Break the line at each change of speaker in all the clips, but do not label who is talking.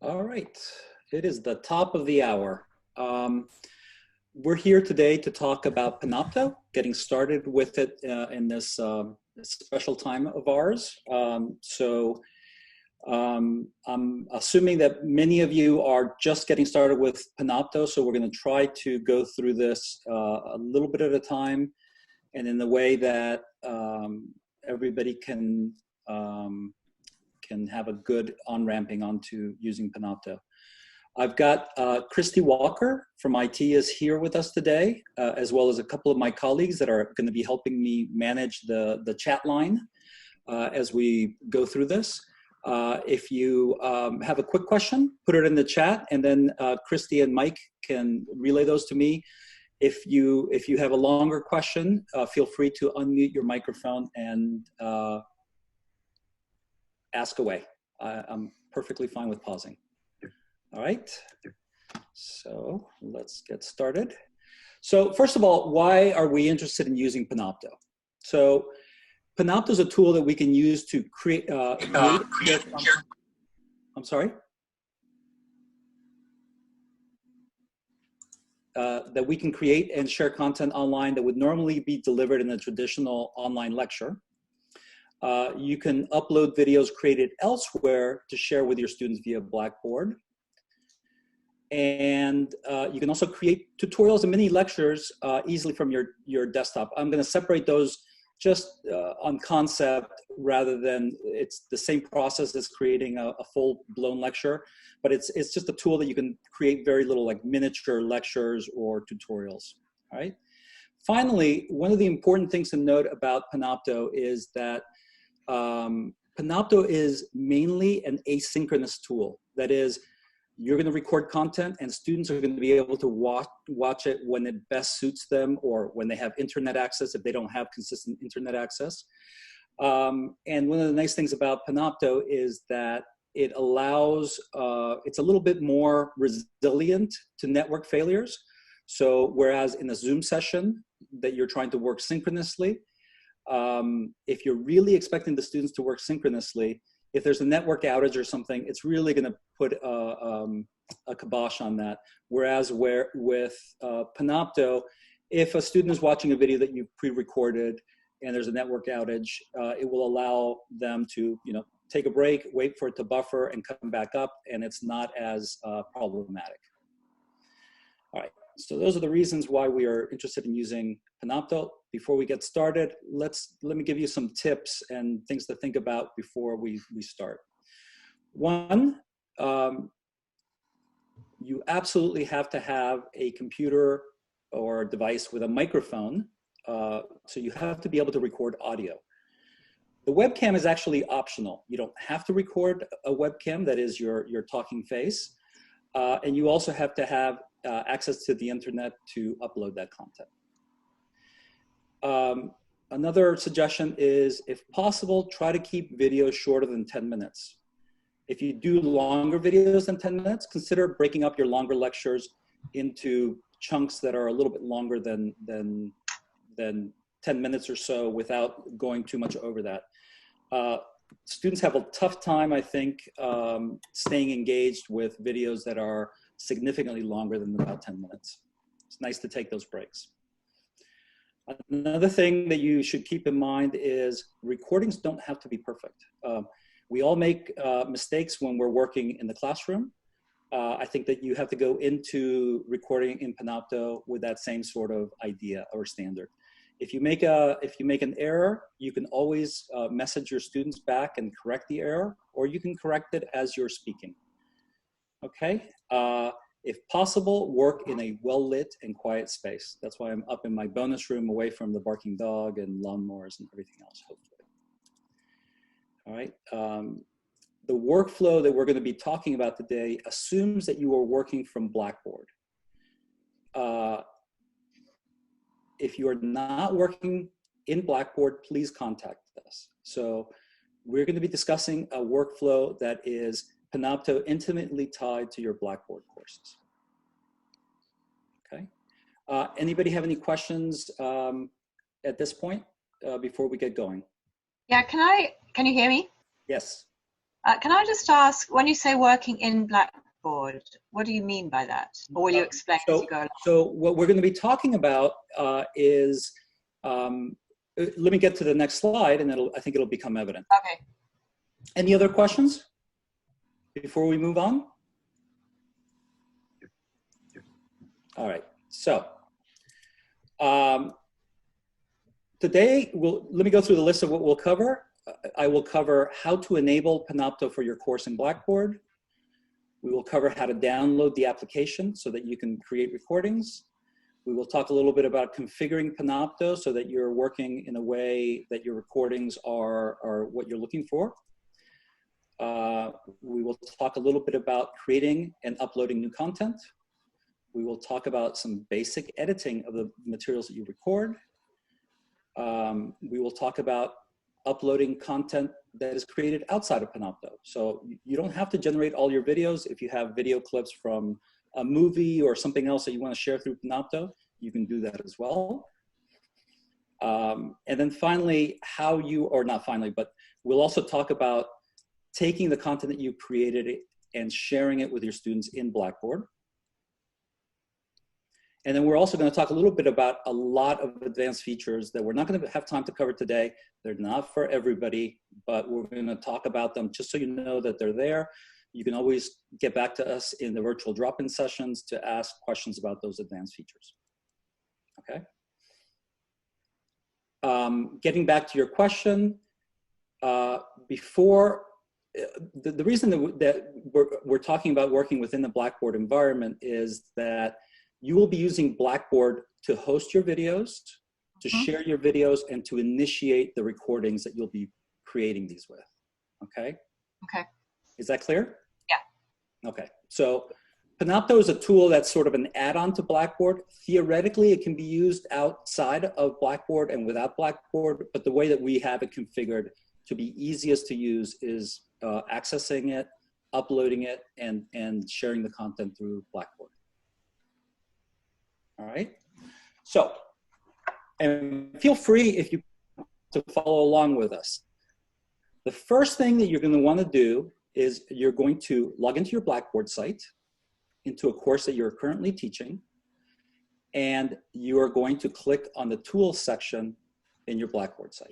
All right, it is the top of the hour. We're here today to talk about Panopto, getting started with it in this special time of ours. I'm assuming that many of you are just getting started with Panopto, so we're going to try to go through this a little bit at a time and in the way that everybody can have a good on-ramping onto using Panopto. I've got Christy Walker from IT is here with us today, as well as a couple of my colleagues that are going to be helping me manage the chat line as we go through this. If you have a quick question, put it in the chat, and then Christy and Mike can relay those to me. If you have a longer question, feel free to unmute your microphone and ask away. I'm perfectly fine with pausing. All right, so let's get started. So first of all, why are we interested in using Panopto? So Panopto is a tool that we can use to create, I'm sorry? That we can create and share content online that would normally be delivered in a traditional online lecture. You can upload videos created elsewhere to share with your students via Blackboard. And you can also create tutorials and mini lectures easily from your desktop. I'm going to separate those just on concept rather than it's the same process as creating a full-blown lecture, but it's just a tool that you can create very little like miniature lectures or tutorials, all right? Finally, one of the important things to note about Panopto is that Panopto is mainly an asynchronous tool. That is, you're going to record content and students are going to be able to watch it when it best suits them or when they have internet access if they don't have consistent internet access. And one of the nice things about Panopto is that it allows, it's a little bit more resilient to network failures. So whereas in a Zoom session that you're trying to work synchronously, if you're really expecting the students to work synchronously, if there's a network outage or something, it's really going to put a kibosh on that. Whereas with Panopto, if a student is watching a video that you've pre-recorded and there's a network outage, it will allow them to take a break, wait for it to buffer, and come back up, and it's not as problematic. All right, so those are the reasons why we are interested in using Panopto. Before we get started, let me give you some tips and things to think about before we start. One, you absolutely have to have a computer or device with a microphone, so you have to be able to record audio. The webcam is actually optional. You don't have to record a webcam, that is your talking face, and you also have to have access to the internet to upload that content. Another suggestion is, if possible, try to keep videos shorter than 10 minutes. If you do longer videos than 10 minutes, consider breaking up your longer lectures into chunks that are a little bit longer than 10 minutes or so without going too much over that. Students have a tough time, I think, staying engaged with videos that are significantly longer than about 10 minutes. It's nice to take those breaks. Another thing that you should keep in mind is recordings don't have to be perfect. We all make mistakes when we're working in the classroom. I think that you have to go into recording in Panopto with that same sort of idea or standard. If you make an error, you can always message your students back and correct the error, or you can correct it as you're speaking. Okay. If possible, work in a well-lit and quiet space. That's why I'm up in my bonus room away from the barking dog and lawnmowers and everything else, hopefully. All right. The workflow that we're going to be talking about today assumes that you are working from Blackboard. If you are not working in Blackboard, please contact us. So we're going to be discussing a workflow that is Panopto intimately tied to your Blackboard courses. Okay. Anybody have any questions at this point before we get going?
Yeah, can you hear me?
Yes.
Can I just ask, when you say working in Blackboard, what do you mean by that? Or will you explain as you go along?
So what we're going to be talking about is, let me get to the next slide, and I think it'll become evident.
Okay.
Any other questions before we move on? All right. So today, let me go through the list of what we'll cover. I will cover how to enable Panopto for your course in Blackboard. We will cover how to download the application so that you can create recordings. We will talk a little bit about configuring Panopto so that you're working in a way that your recordings are what you're looking for. We will talk a little bit about creating and uploading new content. We will talk about some basic editing of the materials that you record. We will talk about uploading content that is created outside of Panopto. So you don't have to generate all your videos. If you have video clips from a movie or something else that you want to share through Panopto, you can do that as well. And then finally, but we'll also talk about taking the content that you've created and sharing it with your students in Blackboard. And then we're also going to talk a little bit about a lot of advanced features that we're not going to have time to cover today. They're not for everybody, but we're going to talk about them just so you know that they're there. You can always get back to us in the virtual drop-in sessions to ask questions about those advanced features. Okay. Getting back to your question, the reason that we're talking about working within the Blackboard environment is that you will be using Blackboard to host your videos, to share your videos, and to initiate the recordings that you'll be creating these with, okay?
Okay.
Is that clear?
Yeah.
Okay, so Panopto is a tool that's sort of an add-on to Blackboard. Theoretically, it can be used outside of Blackboard and without Blackboard, but the way that we have it configured to be easiest to use is accessing it, uploading it, and sharing the content through Blackboard. All right, so, and feel free if you to follow along with us. The first thing that you're going to want to do is you're going to log into your Blackboard site, into a course that you're currently teaching, and you are going to click on the Tools section in your Blackboard site.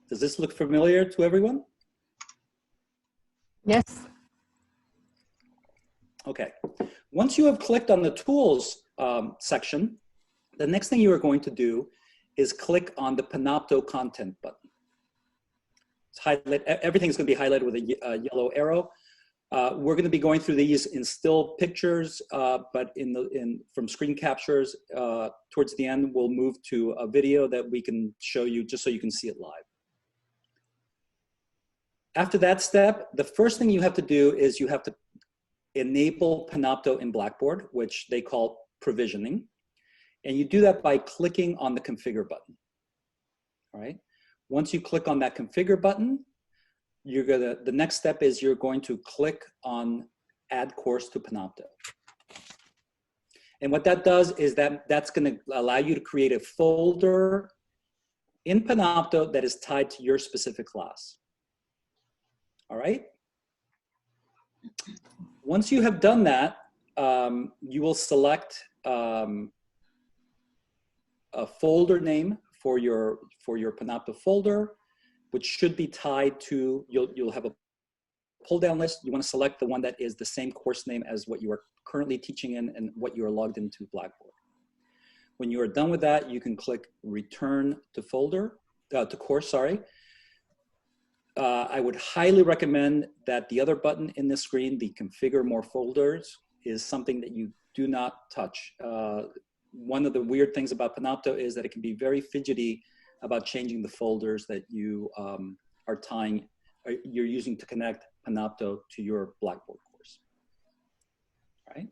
Does this look familiar to everyone?
Yes.
Okay. Once you have clicked on the Tools section, the next thing you are going to do is click on the Panopto Content button. Everything's going to be highlighted with a yellow arrow. We're going to be going through these in still pictures, but from screen captures, towards the end, we'll move to a video that we can show you just so you can see it live. After that step, the first thing you have to do is you have to enable Panopto in Blackboard, which they call provisioning. And you do that by clicking on the configure button. All right. Once you click on that configure button, the next step is you're going to click on add course to Panopto. And what that does is that's going to allow you to create a folder in Panopto that is tied to your specific class. All right. Once you have done that, you will select a folder name for your Panopto folder, which should be tied to, you'll have a pull down list. You want to select the one that is the same course name as what you are currently teaching in and what you are logged into Blackboard. When you are done with that, you can click return to course, sorry. I would highly recommend that the other button in the screen, the configure more folders, is something that you do not touch. One of the weird things about Panopto is that it can be very fidgety about changing the folders that you you're using to connect Panopto to your Blackboard course. All right.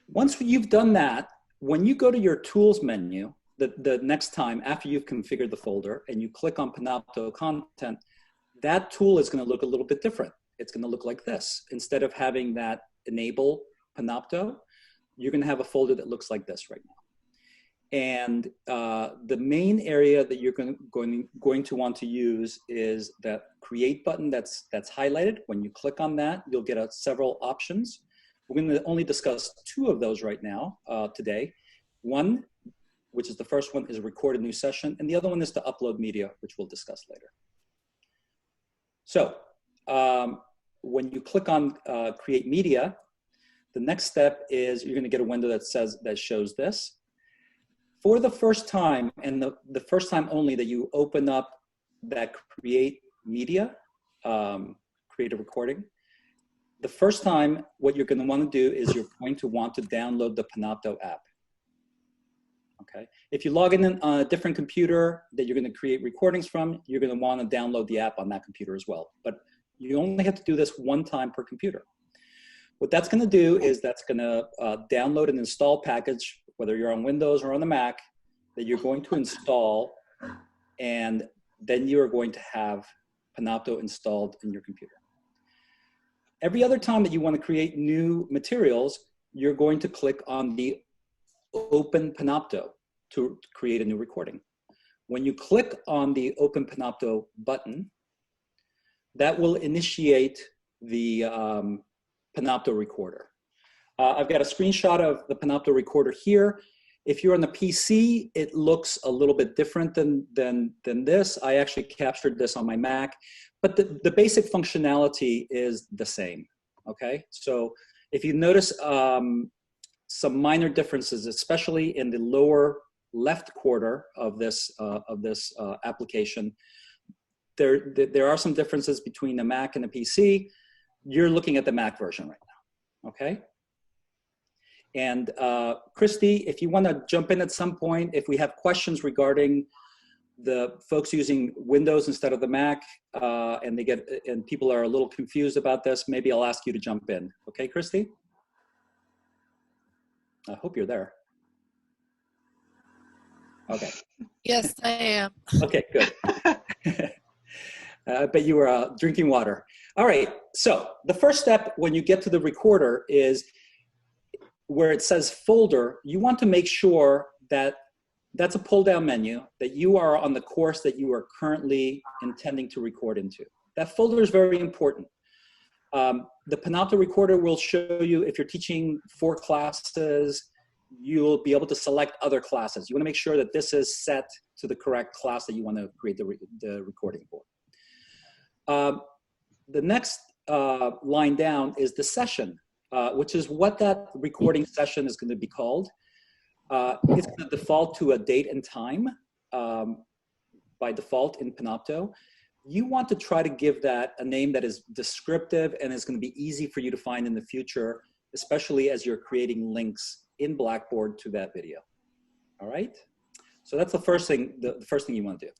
Once you've done that, when you go to your tools menu, the next time after you've configured the folder and you click on Panopto content, that tool is going to look a little bit different. It's going to look like this. Instead of having that enable Panopto, you're going to have a folder that looks like this right now. And the main area that you're going to want to use is that create button that's highlighted. When you click on that, you'll get several options. We're going to only discuss 2 of those right now today. One, which is the first one, is record a new session, and the other one is to upload media, which we'll discuss later. So when you click on create media, the next step is you're going to get a window that shows this. For the first time, and the first time only that you open up that create media, create a recording, the first time what you're going to want to do is you're going to want to download the Panopto app. Okay. If you log in on a different computer that you're going to create recordings from, you're going to want to download the app on that computer as well. But you only have to do this one time per computer. What that's going to do is that's going to download an install package, whether you're on Windows or on the Mac, that you're going to install, and then you're going to have Panopto installed in your computer. Every other time that you want to create new materials, you're going to click on the Open Panopto to create a new recording. When you click on the Open Panopto button, that will initiate the Panopto recorder. I've got a screenshot of the Panopto recorder here. If you're on the PC, it looks a little bit different than this. I actually captured this on my Mac, but the basic functionality is the same, okay? So if you notice some minor differences, especially in the lower left quarter of this application, there are some differences between the Mac and the PC. You're looking at the Mac version right now, okay? And Christy, if you want to jump in at some point, if we have questions regarding the folks using Windows instead of the Mac, and people are a little confused about this, maybe I'll ask you to jump in. Okay, Christy? I hope you're there. Okay.
Yes, I am.
Okay, good. I bet you were drinking water. All right, so the first step when you get to the recorder is where it says folder. You want to make sure that that's a pull-down menu, that you are on the course that you are currently intending to record into. That folder is very important. The Panopto recorder will show you if you're teaching 4 classes, you'll be able to select other classes. You want to make sure that this is set to the correct class that you want to create the recording for. The next line down is the session, which is what that recording session is going to be called. It's going to default to a date and time by default in Panopto. You want to try to give that a name that is descriptive and is going to be easy for you to find in the future, especially as you're creating links in Blackboard to that video. All right? So that's the first thing you want to do.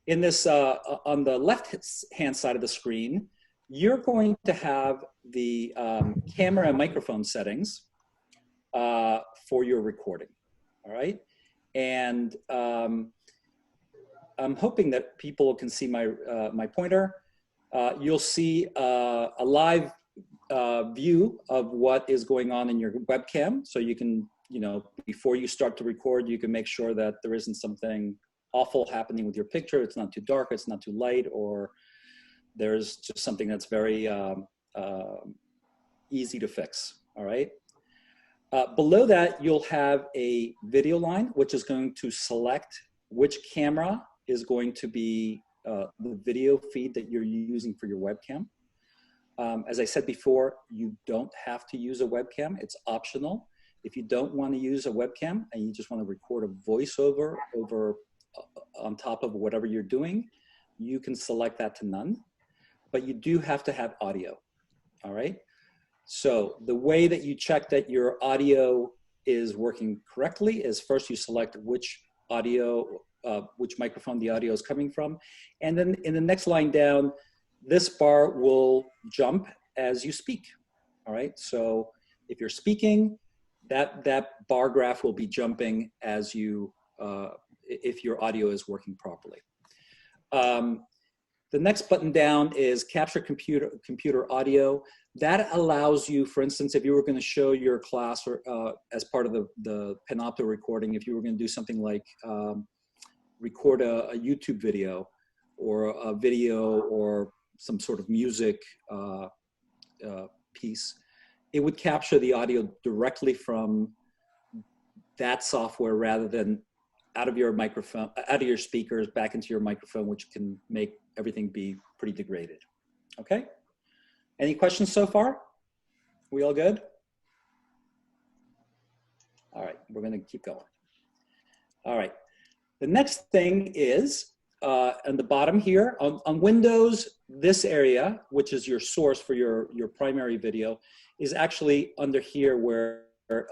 In this, on the left-hand side of the screen, you're going to have the camera and microphone settings for your recording, all right? And I'm hoping that people can see my pointer. You'll see a live view of what is going on in your webcam. So you can, before you start to record, you can make sure that there isn't something awful happening with your picture. It's not too dark, it's not too light, or there's just something that's very easy to fix, all right? Below that, you'll have a video line, which is going to select which camera is going to be the video feed that you're using for your webcam. As I said before, you don't have to use a webcam. It's optional. If you don't want to use a webcam and you just want to record a voiceover on top of whatever you're doing, you can select that to none. But you do have to have audio, all right? So the way that you check that your audio is working correctly is first you select which microphone the audio is coming from. And then in the next line down, this bar will jump as you speak, all right? So if you're speaking, that bar graph will be jumping as you, if your audio is working properly. The next button down is capture computer audio. That allows you, for instance, if you were going to show your class or as part of the Panopto recording, if you were going to do something like record a YouTube video or a video or some sort of music piece, it would capture the audio directly from that software rather than out of your microphone, out of your speakers back into your microphone, which can make everything be pretty degraded. Okay? Any questions so far? We all good? All right, we're gonna keep going. All right, the next thing is on the bottom here, on Windows, this area, which is your source for your primary video, is actually under here where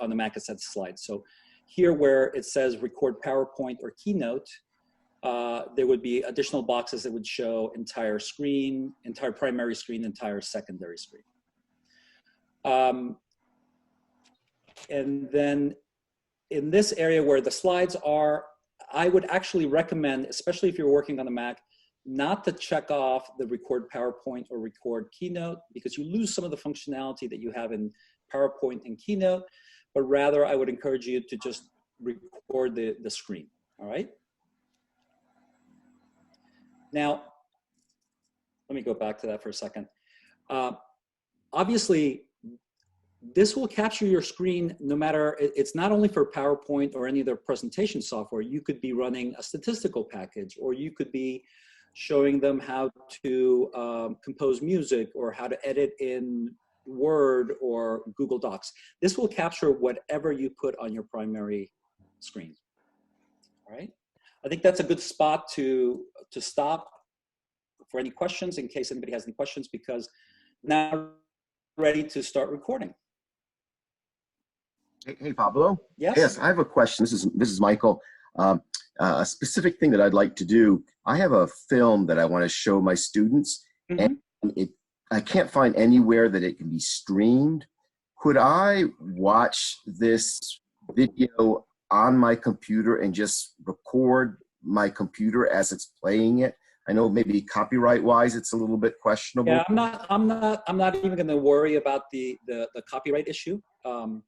on the Mac it says slides. So here where it says record PowerPoint or Keynote, there would be additional boxes that would show entire screen, entire primary screen, entire secondary screen. And then in this area where the slides are, I would actually recommend, especially if you're working on a Mac, not to check off the record PowerPoint or record Keynote, because you lose some of the functionality that you have in PowerPoint and Keynote, but rather I would encourage you to just record the screen, all right? Now, let me go back to that for a second. Obviously, this will capture your screen no matter, it's not only for PowerPoint or any other presentation software. You could be running a statistical package, or you could be showing them how to compose music or how to edit in Word or Google Docs. This will capture whatever you put on your primary screen, all right? I think that's a good spot to stop for any questions, in case anybody has any questions, because now ready to start recording.
Hey, Pablo.
Yes.
Yes, I have a question. This is Michael. A specific thing that I'd like to do. I have a film that I want to show my students, and I can't find anywhere that it can be streamed. Could I watch this video on my computer and just record my computer as it's playing it? I know maybe copyright-wise it's a little bit questionable.
Yeah, I'm not even going to worry about the copyright issue.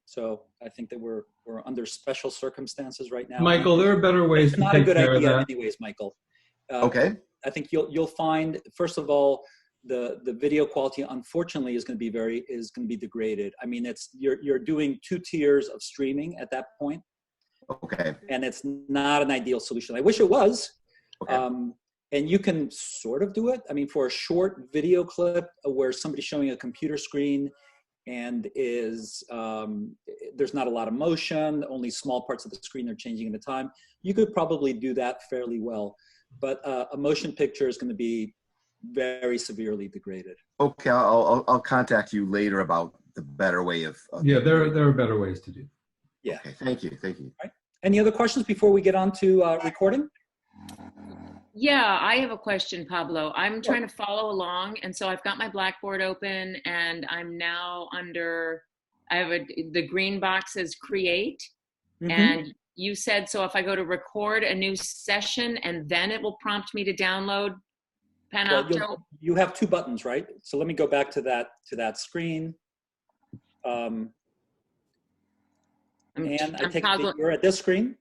So I think that we're under special circumstances right now.
Michael, there are better ways to take care of that.
It's not a good idea, anyways, Michael.
Okay.
I think you'll find, first of all, the video quality unfortunately is going to be degraded. I mean, you're doing 2 tiers of streaming at that point.
Okay.
And it's not an ideal solution. I wish it was.
Okay.
And you can sort of do it. I mean, for a short video clip where somebody's showing a computer screen and there's not a lot of motion, only small parts of the screen are changing at a time, you could probably do that fairly well. But a motion picture is going to be very severely degraded.
Okay, I'll contact you later about the better way of
yeah, there are better ways to do.
Yeah.
Okay, thank you.
All right. Any other questions before we get on to recording?
Yeah, I have a question, Pablo. I'm trying to follow along, and so I've got my Blackboard open, and I'm now under, the green box says create, and you said, so if I go to record a new session, and then it will prompt me to download Panopto?
Well, you have 2 buttons, right? So let me go back to that screen. And I take it you're at this screen.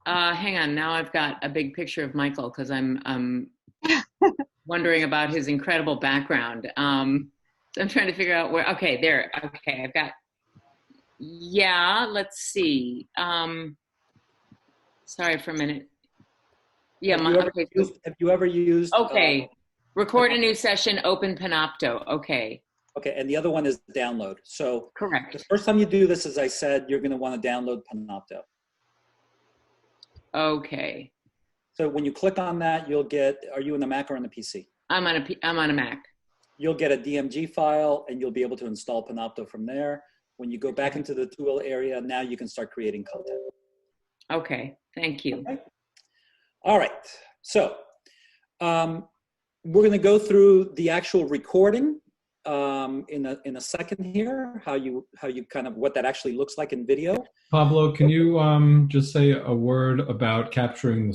Hang on, now I've got a big picture of Michael because I'm wondering about his incredible background. So I'm trying to figure out where, okay, there, okay, I've got, yeah, let's see. Sorry for a minute. Yeah,
have you ever used?
Okay, record a new session, open Panopto, okay.
Okay, and the other one is download. So
correct.
The first time you do this, as I said, you're gonna wanna download Panopto.
Okay.
So when you click on that, you'll get, are you in the Mac or on the PC?
I'm on a Mac.
You'll get a DMG file and you'll be able to install Panopto from there. When you go back into the tool area, now you can start creating content.
Okay, thank you.
Okay. All right, so we're gonna go through the actual recording in a second here, how you kind of, what that actually looks like in video.
Pablo, can you just say a word about capturing the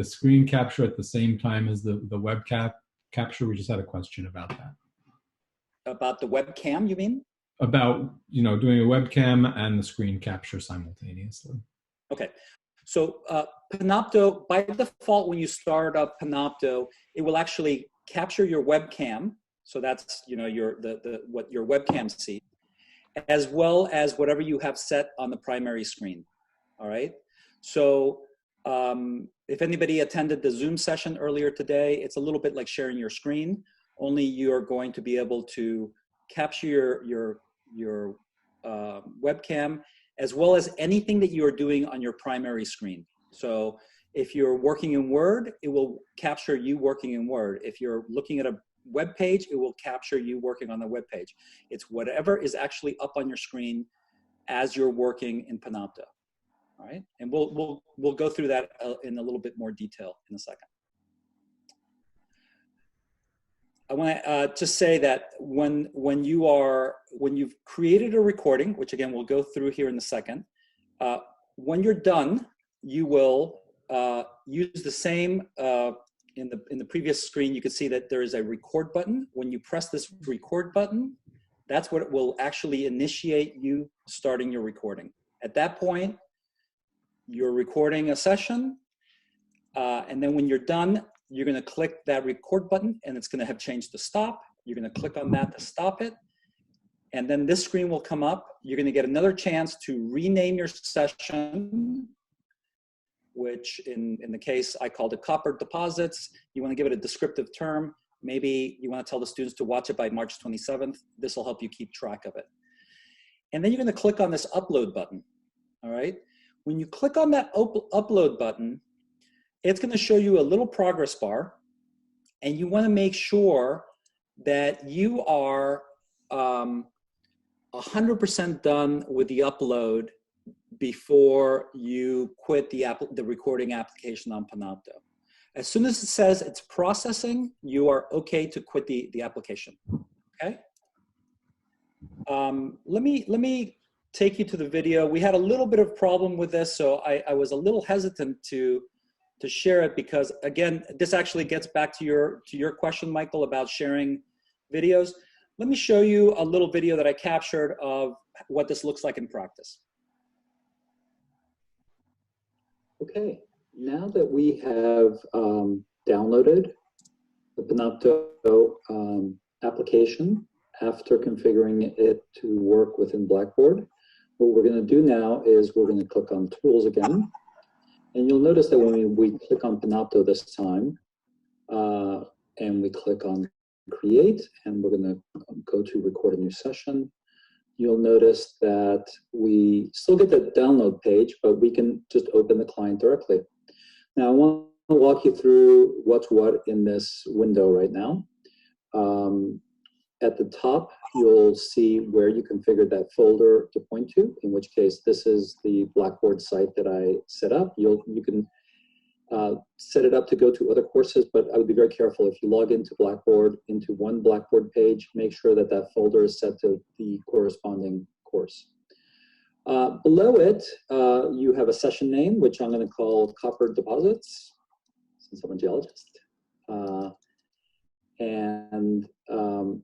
screen capture at the same time as the web capture? We just had a question about that.
About the webcam, you mean?
About, doing a webcam and the screen capture simultaneously.
Okay. So Panopto, by default, when you start up Panopto, it will actually capture your webcam. So that's, you know, what your webcam sees, as well as whatever you have set on the primary screen. All right. So if anybody attended the Zoom session earlier today, it's a little bit like sharing your screen, only you're going to be able to capture your webcam, as well as anything that you are doing on your primary screen. So if you're working in Word, it will capture you working in Word. If you're looking at a web page, it will capture you working on the web page. It's whatever is actually up on your screen as you're working in Panopto. All right, and we'll go through that in a little bit more detail in a second. I want to just say that when you've created a recording, which again we'll go through here in a second, when you're done, you will use the same. In the previous screen, you could see that there is a record button. When you press this record button, that's what it will actually initiate you starting your recording. At that point, you're recording a session, and then when you're done, you're going to click that record button, and it's going to have changed to stop. You're going to click on that to stop it, and then this screen will come up. You're going to get another chance to rename your session, which in the case I called it Copper Deposits. You want to give it a descriptive term. Maybe you want to tell the students to watch it by March 27th. This will help you keep track of it. And then you're going to click on this upload button. All right. When you click on that upload button, it's going to show you a little progress bar, and you want to make sure that you are 100% done with the upload before you quit the recording application on Panopto. As soon as it says it's processing, you are okay to quit the application. Okay. Let me take you to the video. We had a little bit of problem with this, so I was a little hesitant to share it because, again, this actually gets back to your question, Michael, about sharing videos. Let me show you a little video that I captured of what this looks like in practice. Okay, now that we have downloaded the Panopto application after configuring it to work within Blackboard, what we're going to do now is we're going to click on Tools again. And you'll notice that when we click on Panopto this time, and we click on Create, and we're going to go to Record a New Session, you'll notice that we still get the download page, but we can just open the client directly. Now, I want to walk you through what's what in this window right now. At the top, you'll see where you configured that folder to point to, in which case this is the Blackboard site that I set up. You can set it up to go to other courses, but I would be very careful. If you log into Blackboard, into one Blackboard page, make sure that that folder is set to the corresponding course. Below it, you have a session name, which I'm going to call Copper Deposits, since I'm a geologist.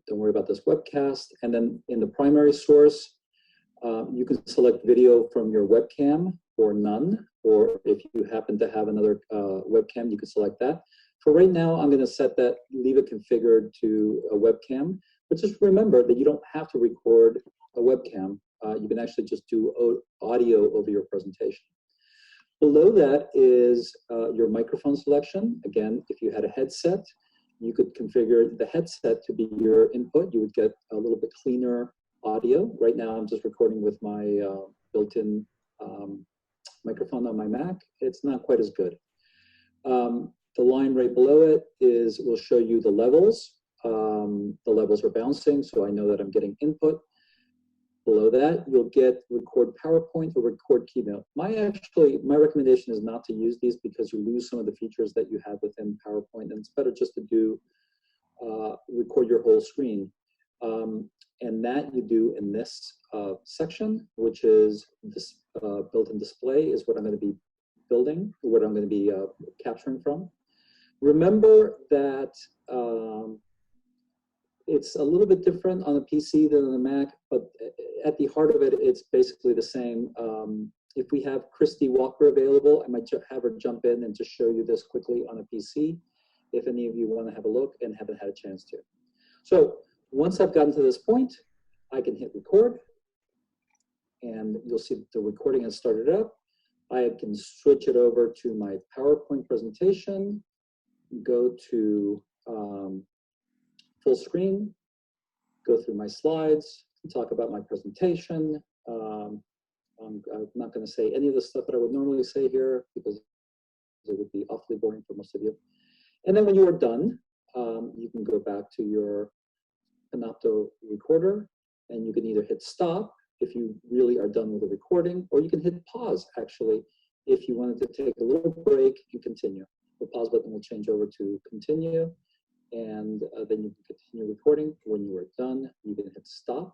Don't worry about this webcast. And then in the primary source, you can select video from your webcam or none, or if you happen to have another webcam, you can select that. For right now, I'm going to set that, leave it configured to a webcam, but just remember that you don't have to record a webcam. You can actually just do audio over your presentation. Below that is your microphone selection. Again, if you had a headset, you could configure the headset to be your input. You would get a little bit cleaner audio. Right now, I'm just recording with my built-in microphone on my Mac. It's not quite as good. The line right below it will show you the levels. The levels are bouncing, so I know that I'm getting input. Below that, you'll get record PowerPoint or record Keynote. My recommendation is not to use these because you lose some of the features that you have within PowerPoint, and it's better just to do record your whole screen. And that you do in this section, which is this built-in display is what I'm going to be building, what I'm going to be capturing from. Remember that it's a little bit different on a PC than on a Mac, but at the heart of it, it's basically the same if we have Christy Walker available, I might have her jump in and just show you this quickly on a PC, if any of you want to have a look and haven't had a chance to. So once I've gotten to this point, I can hit record, and you'll see the recording has started up. I can switch it over to my PowerPoint presentation, go to full screen, go through my slides, talk about my presentation. I'm not going to say any of the stuff that I would normally say here because it would be awfully boring for most of you. And then when you are done, you can go back to your Panopto recorder, and you can either hit stop if you really are done with the recording, or you can hit pause, actually, if you wanted to take a little break and continue. The pause button will change over to continue, and then you can continue recording. When you are done, you can hit stop.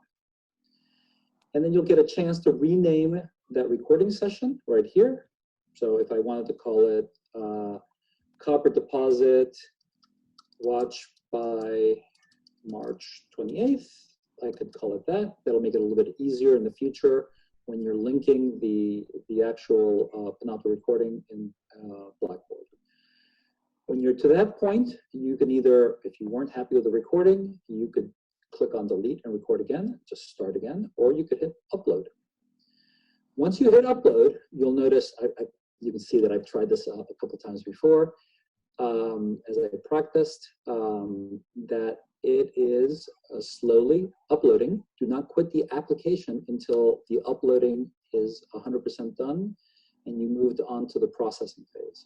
And then you'll get a chance to rename that recording session right here. So if I wanted to call it Copper Deposit Watch by March 28th, I could call it that. That'll make it a little bit easier in the future when you're linking the actual Panopto recording in Blackboard. When you're to that point, you can either, if you weren't happy with the recording, you could click on delete and record again, just start again, or you could hit upload. Once you hit upload, you'll notice, you can see that I've tried this a couple times before, as I practiced, that it is slowly uploading. Do not quit the application until the uploading is 100% done and you moved on to the processing phase.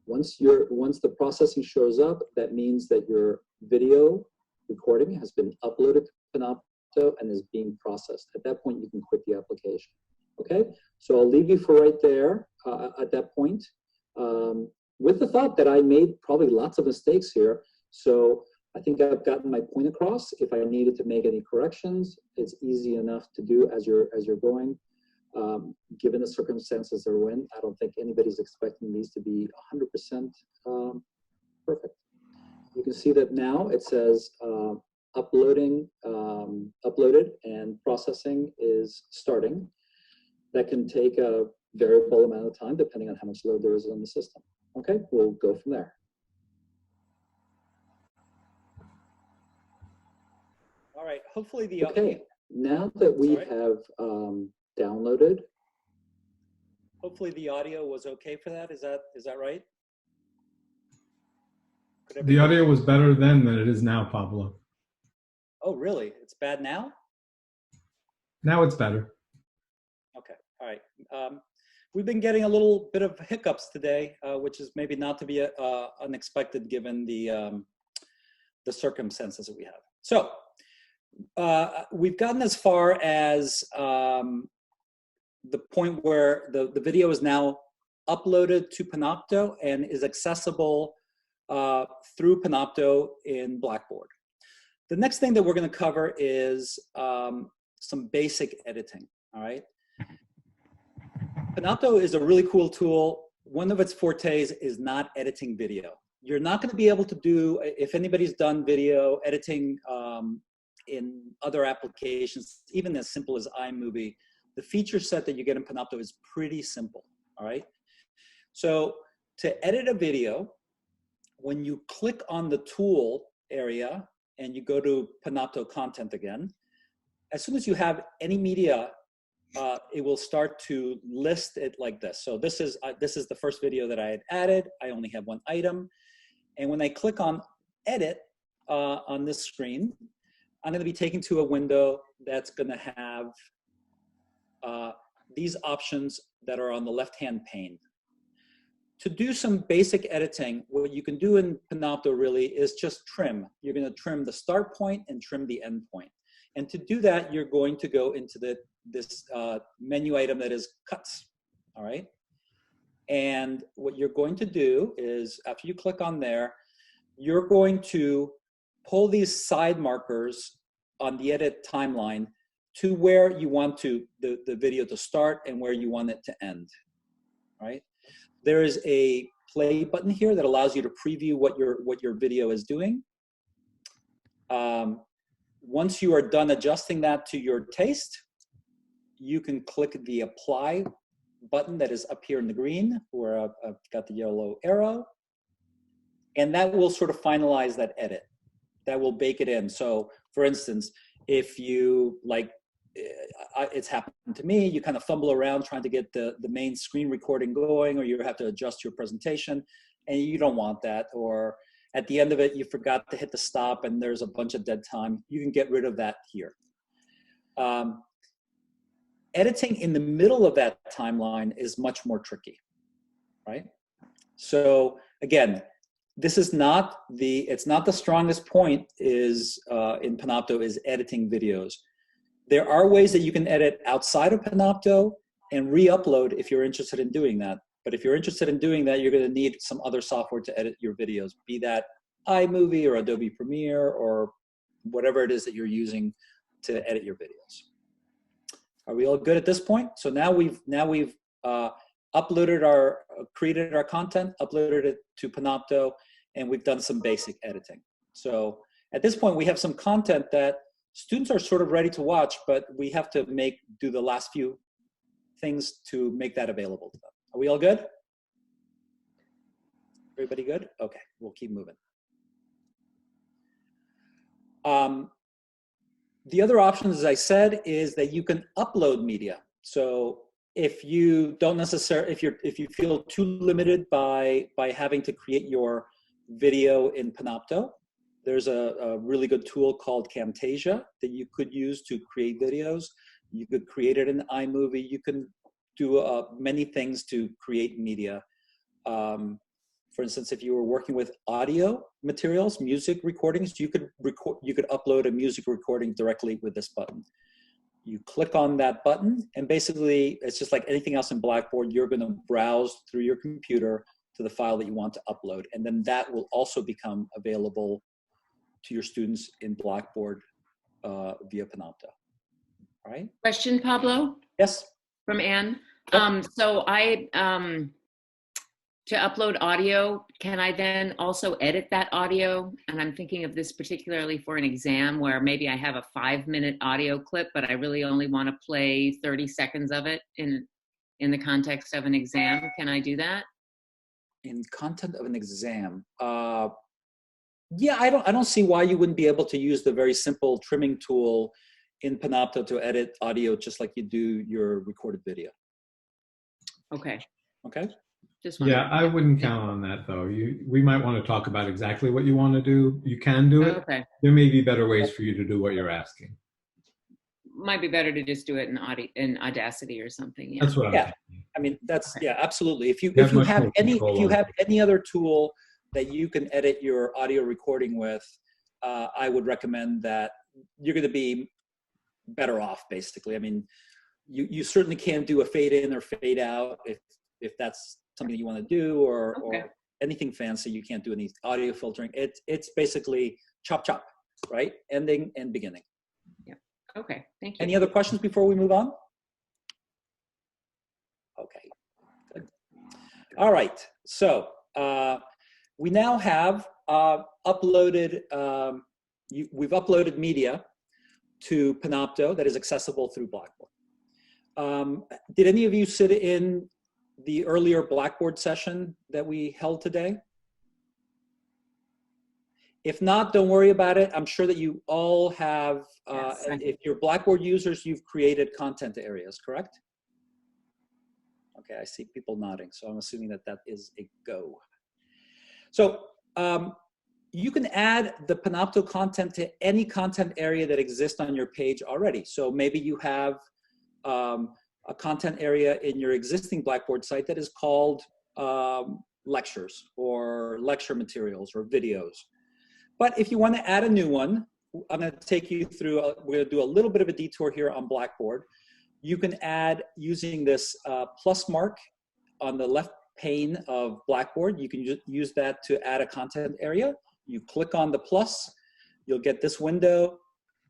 Once the processing shows up, that means that your video recording has been uploaded to Panopto and is being processed. At that point, you can quit the application. Okay, so I'll leave you for right there at that point, with the thought that I made probably lots of mistakes here. So I think I've gotten my point across. If I needed to make any corrections, it's easy enough to do as you're going. Given the circumstances they're in, I don't think anybody's expecting these to be 100% perfect. You can see that now it says uploaded and processing is starting. That can take a variable amount of time depending on how much load there is on the system. Okay, we'll go from there. All right, hopefully the okay. Now that we have downloaded, hopefully the audio was okay for that. Is that right?
The audio was better then than it is now, Pablo.
Oh, really? It's bad now?
Now it's better.
Okay, all right. We've been getting a little bit of hiccups today, which is maybe not to be unexpected given the circumstances that we have. So we've gotten as far as the point where the video is now uploaded to Panopto and is accessible through Panopto in Blackboard. The next thing that we're going to cover is some basic editing, all right? Panopto is a really cool tool. One of its fortes is not editing video. You're not going to be able to do, if anybody's done video editing in other applications, even as simple as iMovie, the feature set that you get in Panopto is pretty simple, all right? So to edit a video, when you click on the tool area and you go to Panopto content again, as soon as you have any media, it will start to list it like this. So this is the first video that I had added. I only have one item. And when I click on edit on this screen, I'm going to be taken to a window that's going to have these options that are on the left-hand pane. To do some basic editing, what you can do in Panopto really is just trim. You're going to trim the start point and trim the end point. And to do that, you're going to go into this menu item that is cuts, all right? And what you're going to do is, after you click on there, you're going to pull these side markers on the edit timeline to where you want the video to start and where you want it to end, right? There is a play button here that allows you to preview what your video is doing. Once you are done adjusting that to your taste, you can click the apply button that is up here in the green where I've got the yellow arrow. And that will sort of finalize that edit. That will bake it in. So for instance, if you like, it's happened to me, you kind of fumble around trying to get the main screen recording going, or you have to adjust your presentation and you don't want that, or at the end of it, you forgot to hit the stop and there's a bunch of dead time. You can get rid of that here. Editing in the middle of that timeline is much more tricky, right? So again, this is not it's not the strongest point is in Panopto is editing videos. There are ways that you can edit outside of Panopto and re-upload if you're interested in doing that. But if you're interested in doing that, you're going to need some other software to edit your videos, be that iMovie or Adobe Premiere or whatever it is that you're using to edit your videos. Are we all good at this point? So now we've uploaded created our content, uploaded it to Panopto, and we've done some basic editing. So at this point, we have some content that students are sort of ready to watch, but we have to do the last few things to make that available to them. Are we all good? Everybody good? Okay, we'll keep moving. The other option, as I said, is that you can upload media. So if you don't necessarily, if you feel too limited by having to create your video in Panopto, there's a really good tool called Camtasia that you could use to create videos. You could create it in iMovie. You can do many things to create media. For instance, if you were working with audio materials, music recordings, you could upload a music recording directly with this button. You click on that button, and basically, it's just like anything else in Blackboard. You're going to browse through your computer to the file that you want to upload, and then that will also become available to your students in Blackboard via Panopto. All right?
Question, Pablo?
Yes?
From Anne.
Yep.
So to upload audio, can I then also edit that audio? And I'm thinking of this particularly for an exam where maybe I have a 5-minute audio clip, but I really only want to play 30 seconds of it in the context of an exam. Can I do that?
In content of an exam, yeah, I don't see why you wouldn't be able to use the very simple trimming tool in Panopto to edit audio just like you do your recorded video.
Okay.
Okay.
Yeah, I wouldn't count on that though. We might want to talk about exactly what you want to do. You can do it.
Okay.
There may be better ways for you to do what you're asking.
Might be better to just do it in Audacity or something. Yeah.
That's what I'm thinking.
I mean, that's
Okay.
yeah, absolutely. If you have any other tool that you can edit your audio recording with, I would recommend that. You're going to be better off, basically. I mean, you certainly can't do a fade in or fade out if that's something that you want to do, or anything fancy. You can't do any audio filtering. It's basically chop chop, right? Ending and beginning.
Yeah. Okay. Thank you.
Any other questions before we move on? Okay. Good. All right. So we now have uploaded. We've uploaded media to Panopto that is accessible through Blackboard. Did any of you sit in the earlier Blackboard session that we held today? If not, don't worry about it. I'm sure that you all have,
Yes,
if you're Blackboard users, you've created content areas, correct? Okay, I see people nodding, so I'm assuming that that is a go. So you can add the Panopto content to any content area that exists on your page already. So maybe you have a content area in your existing Blackboard site that is called lectures or lecture materials or videos. But if you want to add a new one, I'm going to take you through, we're going to do a little bit of a detour here on Blackboard. You can add using this plus mark on the left pane of Blackboard. You can use that to add a content area. You click on the plus, you'll get this window.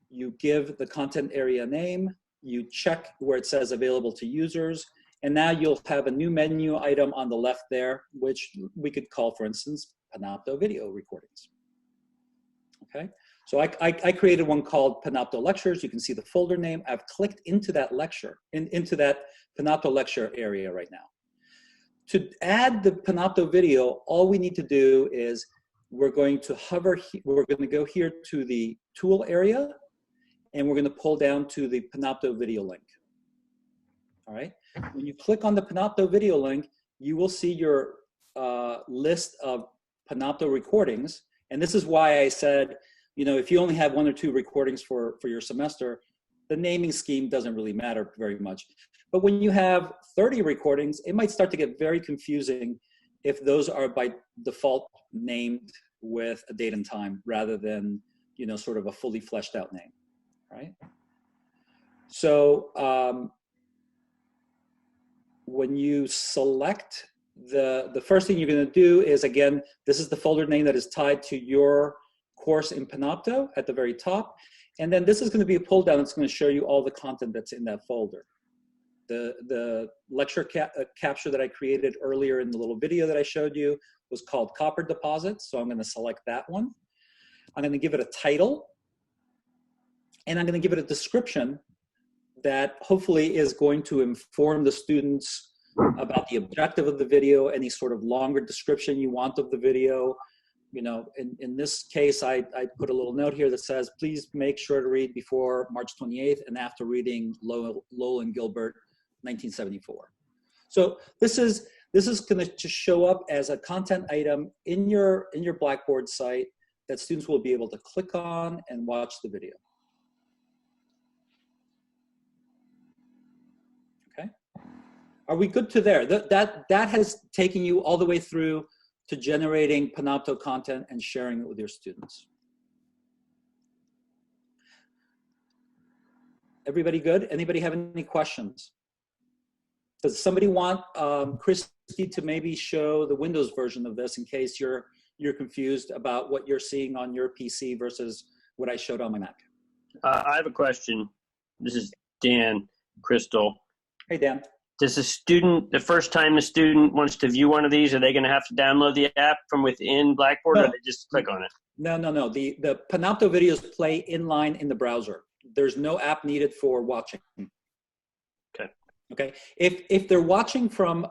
You give the content area name. You check where it says available to users, and now you'll have a new menu item on the left there, which we could call, for instance, Panopto video recordings. okay? So I created one called Panopto Lectures. You can see the folder name. I've clicked into that lecture, into that Panopto lecture area right now. To add the Panopto video, all we need to do is we're going to hover, we're going to go here to the tool area, and we're going to pull down to the Panopto video link. All right. When you click on the Panopto video link, you will see your list of Panopto recordings. And this is why I said, you know, if you only have 1 or 2 recordings for your semester, the naming scheme doesn't really matter very much. But when you have 30 recordings, it might start to get very confusing if those are by default named with a date and time rather than, you know, sort of a fully fleshed out name, right? So when you select the first thing you're going to do is, again, this is the folder name that is tied to your course in Panopto at the very top. And then this is going to be a pull down that's going to show you all the content that's in that folder. The lecture capture that I created earlier in the little video that I showed you was called Copper Deposits. So I'm going to select that one. I'm going to give it a title. And I'm going to give it a description that hopefully is going to inform the students about the objective of the video, any sort of longer description you want of the video. You know, in this case, I put a little note here that says, please make sure to read before March 28th and after reading Lowell and Gilbert, 1974. So this is going to just show up as a content item in your Blackboard site that students will be able to click on and watch the video. Okay, are we good to there? That has taken you all the way through to generating Panopto content and sharing it with your students. Everybody good? Anybody have any questions? Does somebody want Christy to maybe show the Windows version of this in case you're confused about what you're seeing on your PC versus what I showed on my Mac?
I have a question. This is Dan Crystal.
Hey, Dan.
Does a student, the first time a student wants to view one of these, are they going to have to download the app from within Blackboard, or they just click on it?
No. The Panopto videos play inline in the browser. There's no app needed for watching. Okay. If they're watching from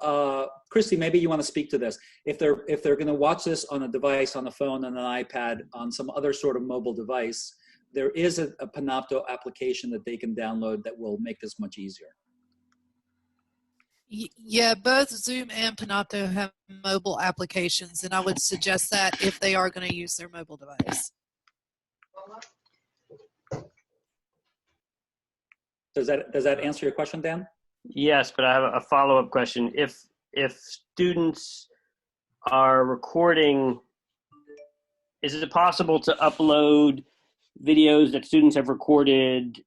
Christy, maybe you want to speak to this. If they're going to watch this on a device, on a phone, on an iPad, on some other sort of mobile device, there is a Panopto application that they can download that will make this much easier.
Yeah, both Zoom and Panopto have mobile applications, and I would suggest that if they are going to use their mobile device.
Does that answer your question, Dan?
Yes, but I have a follow-up question. If students are recording, is it possible to upload videos that students have recorded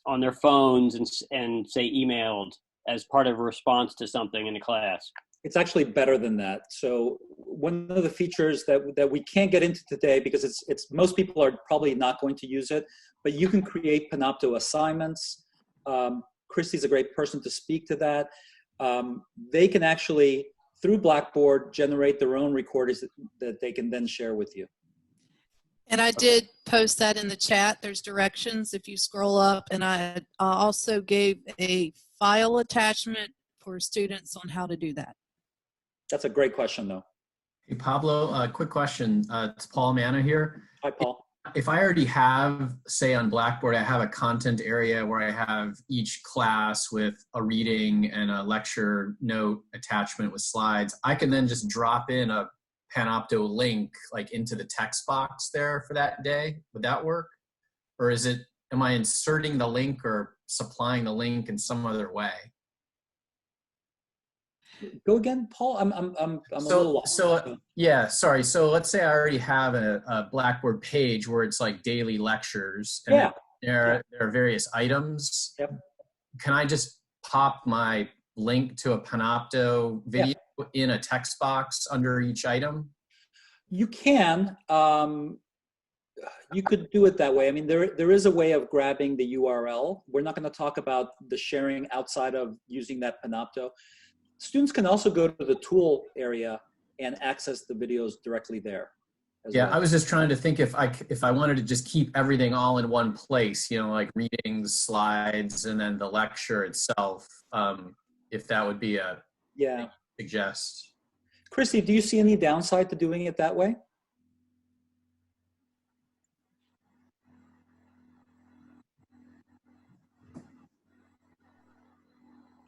on their phones and say emailed as part of a response to something in the class?
It's actually better than that. So one of the features that we can't get into today, because it's most people are probably not going to use it, but you can create Panopto assignments. Christy's a great person to speak to that. They can actually, through Blackboard, generate their own recordings that they can then share with you.
And I did post that in the chat. There's directions if you scroll up, and I also gave a file attachment for students on how to do that.
That's a great question, though.
Hey, Pablo, quick question. It's Paul Manna here.
Hi, Paul.
If I already have, say on Blackboard, I have a content area where I have each class with a reading and a lecture note attachment with slides, I can then just drop in a Panopto link like into the text box there for that day. Would that work? Or am I inserting the link or supplying the link in some other way?
Go again, Paul. I'm a little lost.
So yeah, sorry. So let's say I already have a Blackboard page where it's like daily lectures, and
yeah,
there are various items.
Yep.
Can I just pop my link to a Panopto video in a text box under each item?
You can. You could do it that way. I mean, there is a way of grabbing the URL. We're not going to talk about the sharing outside of using that Panopto. Students can also go to the tool area and access the videos directly there.
Yeah,
well.
I was just trying to think if I wanted to just keep everything all in one place, like readings, slides, and then the lecture itself, if that would be a thing to suggest.
Christy, do you see any downside to doing it that way?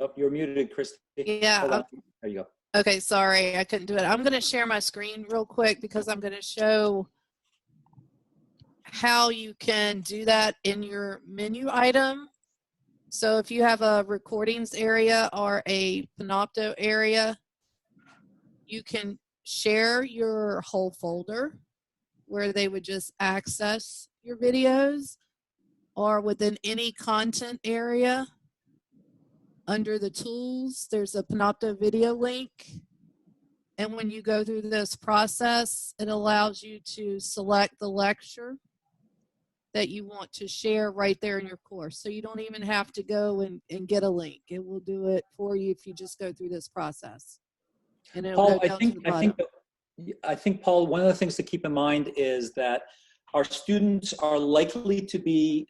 Oh, you're muted, Christy.
Yeah.
Hold on. There you go.
Okay, sorry, I couldn't do it. I'm going to share my screen real quick because I'm going to show how you can do that in your menu item. So if you have a recordings area or a Panopto area, you can share your whole folder where they would just access your videos, or within any content area. Under the tools, there's a Panopto video link. And when you go through this process, it allows you to select the lecture that you want to share right there in your course. So you don't even have to go and get a link. It will do it for you if you just go through this process. And it'll
Paul,
go down to the bottom.
I think, Paul, one of the things to keep in mind is that our students are likely to be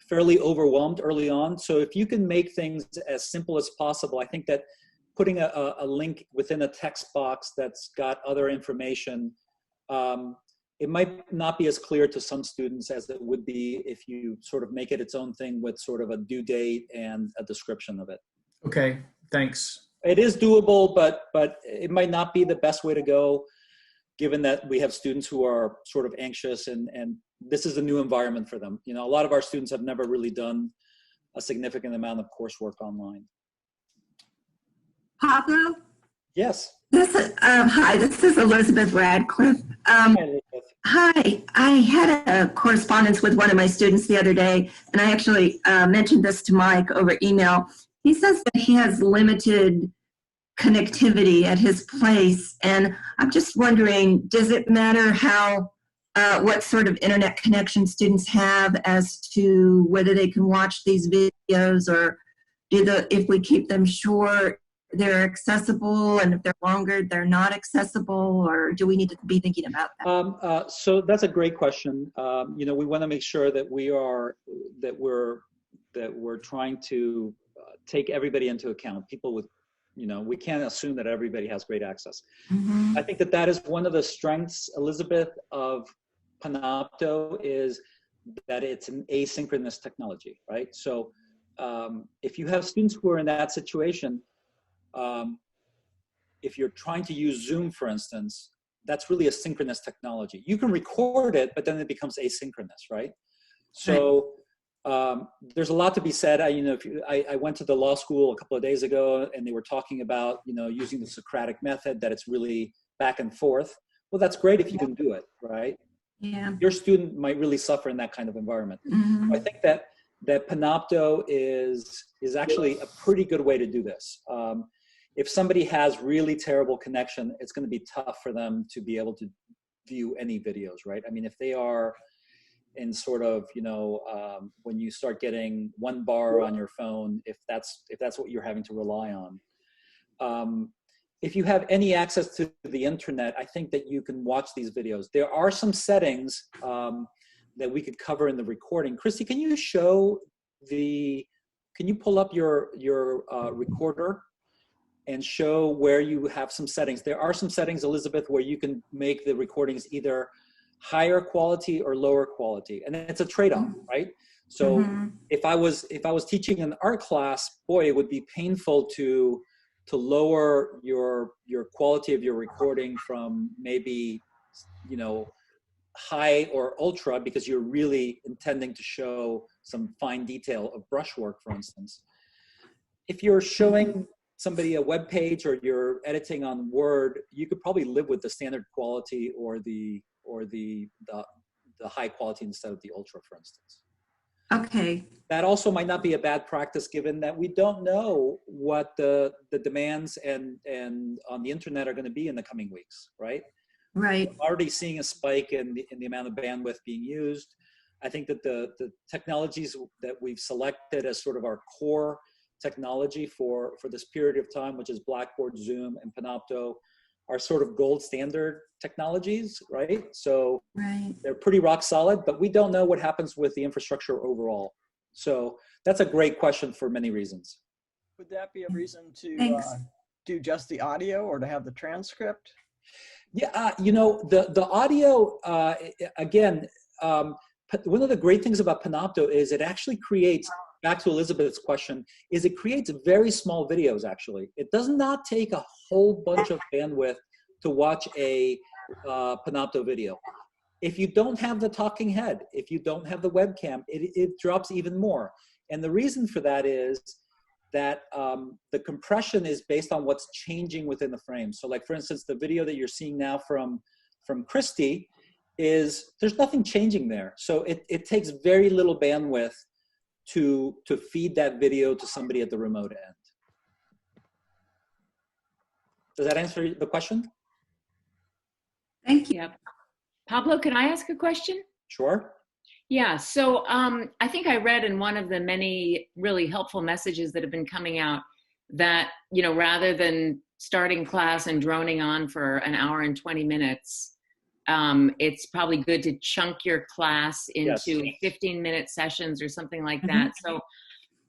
fairly overwhelmed early on. So if you can make things as simple as possible, I think that putting a link within a text box that's got other information, it might not be as clear to some students as it would be if you sort of make it its own thing with sort of a due date and a description of it.
Okay, thanks.
It is doable, but it might not be the best way to go, given that we have students who are sort of anxious and this is a new environment for them. A lot of our students have never really done a significant amount of coursework online.
Pablo?
Yes.
Hi, this is Elizabeth Radcliffe.
Hi, Elizabeth.
Hi, I had a correspondence with one of my students the other day, and I actually mentioned this to Mike over email. He says that he has limited connectivity at his place, and I'm just wondering, does it matter what sort of internet connection students have as to whether they can watch these videos, or if we keep them short, they're accessible, and if they're longer, they're not accessible, or do we need to be thinking about that?
So that's a great question. We want to make sure that we're trying to take everybody into account. People with, we can't assume that everybody has great access.
Mm-hmm.
I think that is one of the strengths, Elizabeth, of Panopto, is that it's an asynchronous technology, right? So if you have students who are in that situation, if you're trying to use Zoom, for instance, that's really a synchronous technology. You can record it, but then it becomes asynchronous, right? So there's a lot to be said. I went to the law school a couple of days ago, and they were talking about, using the Socratic method, that it's really back and forth. Well, that's great if you can do it, right?
Yeah.
Your student might really suffer in that kind of environment.
Mm-hmm.
I think that Panopto is actually a pretty good way to do this. If somebody has really terrible connection, it's going to be tough for them to be able to view any videos, right? I mean, if they are in sort of, when you start getting one bar on your phone, if that's what you're having to rely on. If you have any access to the internet, I think that you can watch these videos. There are some settings that we could cover in the recording. Christy, can you pull up your recorder and show where you have some settings? There are some settings, Elizabeth, where you can make the recordings either higher quality or lower quality, and it's a trade-off, right? So if I was teaching an art class, boy, it would be painful to lower your quality of your recording from maybe high or ultra, because you're really intending to show some fine detail of brushwork, for instance. If you're showing somebody a web page or you're editing on Word, you could probably live with the standard quality or the high quality instead of the ultra, for instance.
Okay.
That also might not be a bad practice, given that we don't know what the demands and on the internet are going to be in the coming weeks, right?
Right.
We're already seeing a spike in the amount of bandwidth being used. I think that the technologies that we've selected as sort of our core technology for this period of time, which is Blackboard, Zoom, and Panopto, are sort of gold standard technologies, right? So
Right.
they're pretty rock solid, but we don't know what happens with the infrastructure overall. So that's a great question for many reasons.
Would that be a reason to
Thanks.
do just the audio or to have the transcript?
Yeah, you know, the audio, again, one of the great things about Panopto is it actually creates, back to Elizabeth's question, is it creates very small videos, actually. It does not take a whole bunch of bandwidth to watch a Panopto video. If you don't have the talking head, if you don't have the webcam, it drops even more. And the reason for that is that the compression is based on what's changing within the frame. So like, for instance, the video that you're seeing now from Christy is, there's nothing changing there. So it takes very little bandwidth to feed that video to somebody at the remote end. Does that answer the question?
Thank you.
Yep. Pablo, can I ask a question?
Sure.
Yeah, so I think I read in one of the many really helpful messages that have been coming out that, you know, rather than starting class and droning on for an hour and 20 minutes, it's probably good to chunk your class into 15-minute sessions or something like that. So,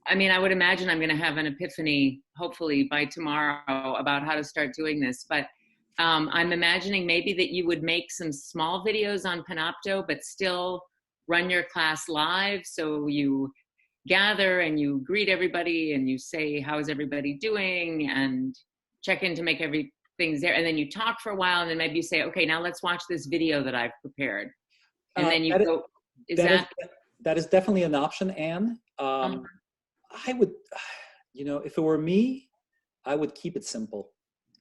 I mean, I would imagine I'm going to have an epiphany, hopefully by tomorrow, about how to start doing this. But I'm imagining maybe that you would make some small videos on Panopto, but still run your class live. So you gather and you greet everybody and you say, how is everybody doing? And check in to make everything's there. And then you talk for a while and then maybe you say, okay, now let's watch this video that I've prepared. And then you go,
that is definitely an option, Anne. I would, you know, if it were me, I would keep it simple.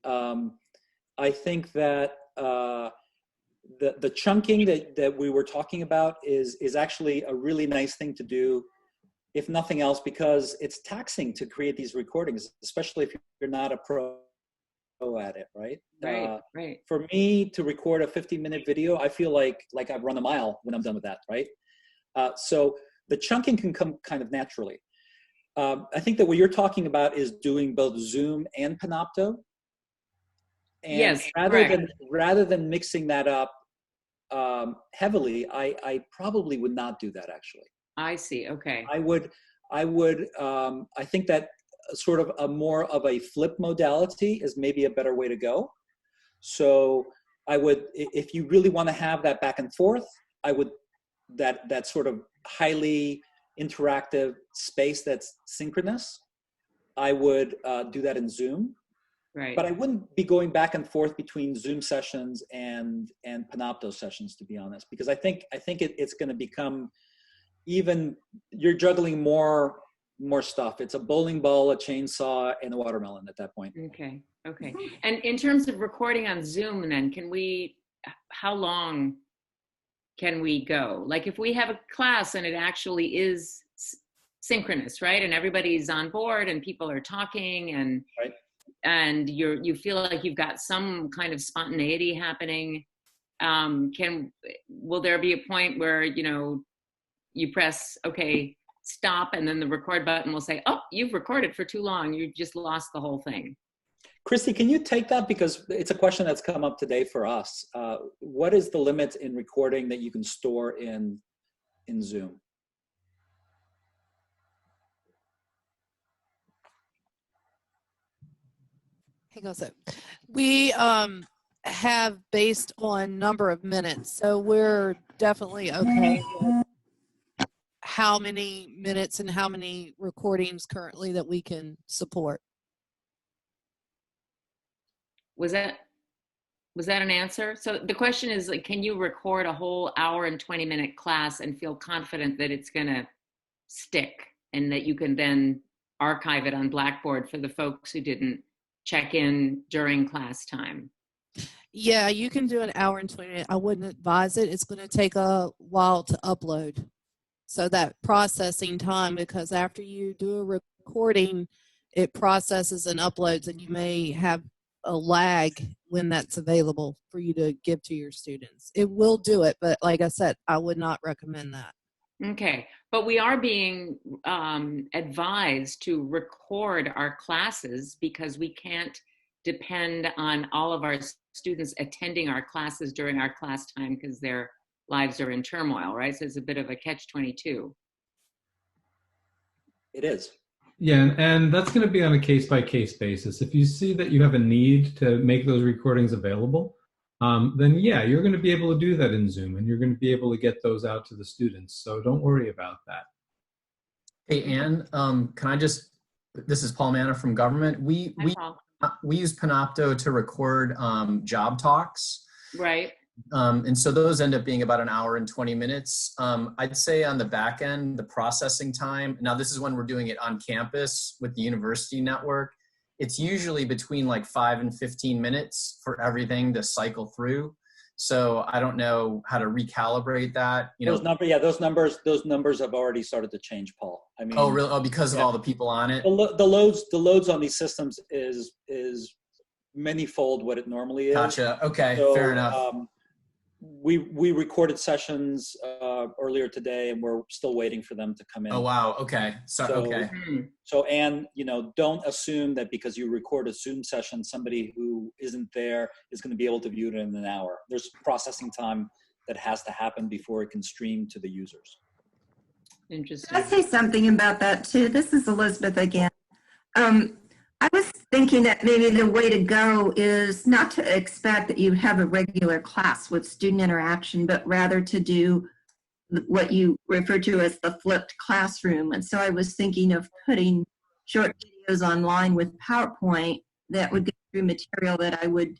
I think that the chunking that we were talking about is actually a really nice thing to do, if nothing else, because it's taxing to create these recordings, especially if you're not a pro at it, right?
Right.
For me to record a 15-minute video, I feel like I've run a mile when I'm done with that, right? So the chunking can come kind of naturally. I think that what you're talking about is doing both Zoom and Panopto. And
yes,
rather than mixing that up heavily, I probably would not do that, actually.
I see. Okay.
I think that sort of a more of a flip modality is maybe a better way to go. So I would, if you really want to have that back and forth, I would, that sort of highly interactive space that's synchronous, I would do that in Zoom.
Right.
But I wouldn't be going back and forth between Zoom sessions and Panopto sessions, to be honest, because I think it's going to become even, you're juggling more stuff. It's a bowling ball, a chainsaw, and a watermelon at that point.
Okay. And in terms of recording on Zoom, then how long can we go? Like if we have a class and it actually is synchronous, right? And everybody's on board and people are talking and
right.
And you feel like you've got some kind of spontaneity happening. Will there be a point where, you know, you press, okay, stop, and then the record button will say, oh, you've recorded for too long. You just lost the whole thing.
Christy, can you take that? Because it's a question that's come up today for us. What is the limit in recording that you can store in Zoom?
Hang on a sec. We have based on number of minutes, so we're definitely okay with how many minutes and how many recordings currently that we can support.
Was that an answer? So the question is, like, can you record a whole hour and 20-minute class and feel confident that it's going to stick and that you can then archive it on Blackboard for the folks who didn't check in during class time?
Yeah, you can do an hour and 20 minutes. I wouldn't advise it. It's going to take a while to upload. So that processing time, because after you do a recording, it processes and uploads, and you may have a lag when that's available for you to give to your students. It will do it, but like I said, I would not recommend that.
Okay, but we are being advised to record our classes because we can't depend on all of our students attending our classes during our class time because their lives are in turmoil, right? So it's a bit of a catch-22.
It is.
Yeah, and that's going to be on a case-by-case basis. If you see that you have a need to make those recordings available, then yeah, you're going to be able to do that in Zoom, and you're going to be able to get those out to the students. So don't worry about that.
Hey, Anne, can I just, this is Paul Manna from government. We use Panopto to record job talks.
Right.
And so those end up being about an hour and 20 minutes. I'd say on the back end, the processing time, now this is when we're doing it on campus with the university network, it's usually between like 5 and 15 minutes for everything to cycle through. So I don't know how to recalibrate that. You know,
those numbers have already started to change, Paul. I mean,
oh really? Oh, because of all the people on it.
The loads on these systems is manyfold what it normally is.
Gotcha. Okay,
so,
fair enough.
We recorded sessions earlier today, and we're still waiting for them to come in.
Oh wow. Okay. Okay.
So, and don't assume that because you record a Zoom session, somebody who isn't there is going to be able to view it in an hour. There's processing time that has to happen before it can stream to the users.
Interesting.
Can I say something about that too? This is Elizabeth again. I was thinking that maybe the way to go is not to expect that you have a regular class with student interaction, but rather to do what you refer to as the flipped classroom. And so I was thinking of putting short videos online with PowerPoint that would get through material that I would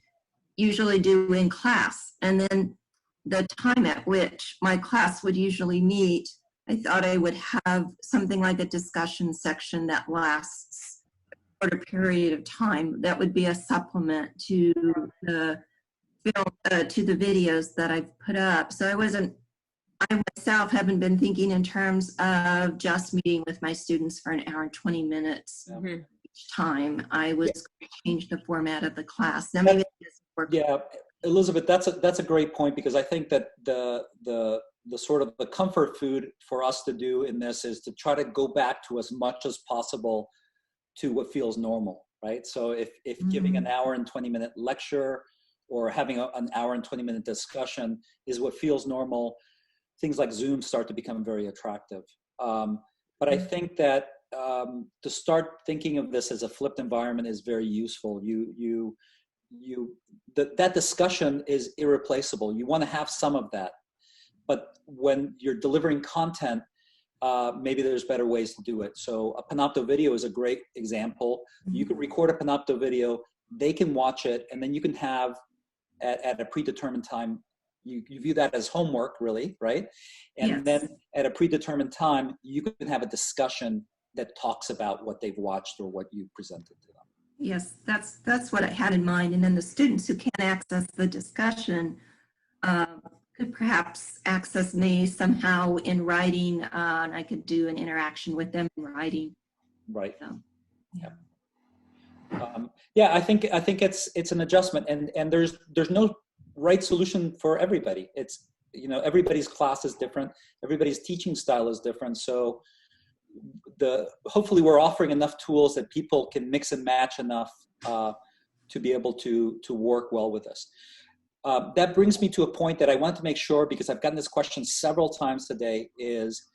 usually do in class. And then the time at which my class would usually meet, I thought I would have something like a discussion section that lasts a period of time that would be a supplement to the film, to the videos that I've put up. So I myself haven't been thinking in terms of just meeting with my students for an hour and 20 minutes each time. I was going to change the format of the class. Now maybe it doesn't work.
Yeah, Elizabeth, that's a great point, because I think that the sort of the comfort food for us to do in this is to try to go back to as much as possible to what feels normal, right? So if giving an hour and 20-minute lecture or having an hour and 20-minute discussion is what feels normal, things like Zoom start to become very attractive. But I think that to start thinking of this as a flipped environment is very useful. That discussion is irreplaceable. You want to have some of that, but when you're delivering content, maybe there's better ways to do it. So a Panopto video is a great example. You can record a Panopto video, they can watch it, and then you can have at a predetermined time, you view that as homework, really, right? And then at a predetermined time, you can have a discussion that talks about what they've watched or what you presented to them.
Yes, that's what I had in mind. And then the students who can't access the discussion could perhaps access me somehow in writing, and I could do an interaction with them in writing.
Right.
So,
yeah, I think it's an adjustment, and there's no right solution for everybody. It's everybody's class is different, everybody's teaching style is different. So hopefully we're offering enough tools that people can mix and match enough to be able to work well with us. That brings me to a point that I wanted to make sure, because I've gotten this question several times today, is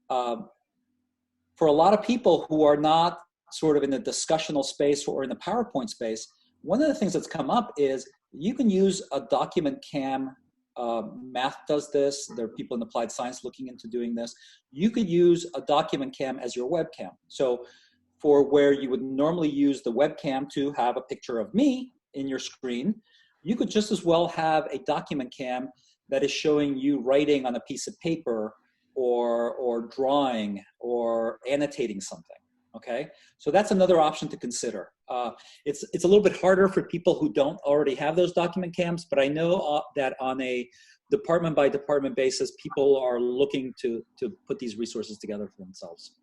for a lot of people who are not sort of in the discussional space or in the PowerPoint space, one of the things that's come up is you can use a document cam. Math does this. There are people in applied science looking into doing this. You could use a document cam as your webcam. So for where you would normally use the webcam to have a picture of me in your screen, you could just as well have a document cam that is showing you writing on a piece of paper or drawing or annotating something, okay? So that's another option to consider. It's a little bit harder for people who don't already have those document cams, but I know that on a department by department basis, people are looking to put these resources together for themselves.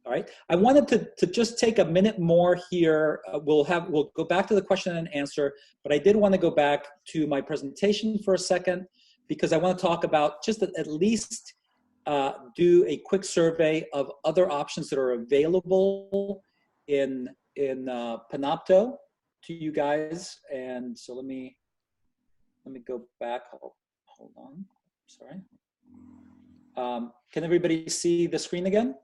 All right, I wanted to just take a minute more here. We'll go back to the question and answer, but I did want to go back to my presentation for a second, because I want to talk about just at least do a quick survey of other options that are available in Panopto to you guys. And so let me go back. Hold on. Sorry. Can everybody see the screen again?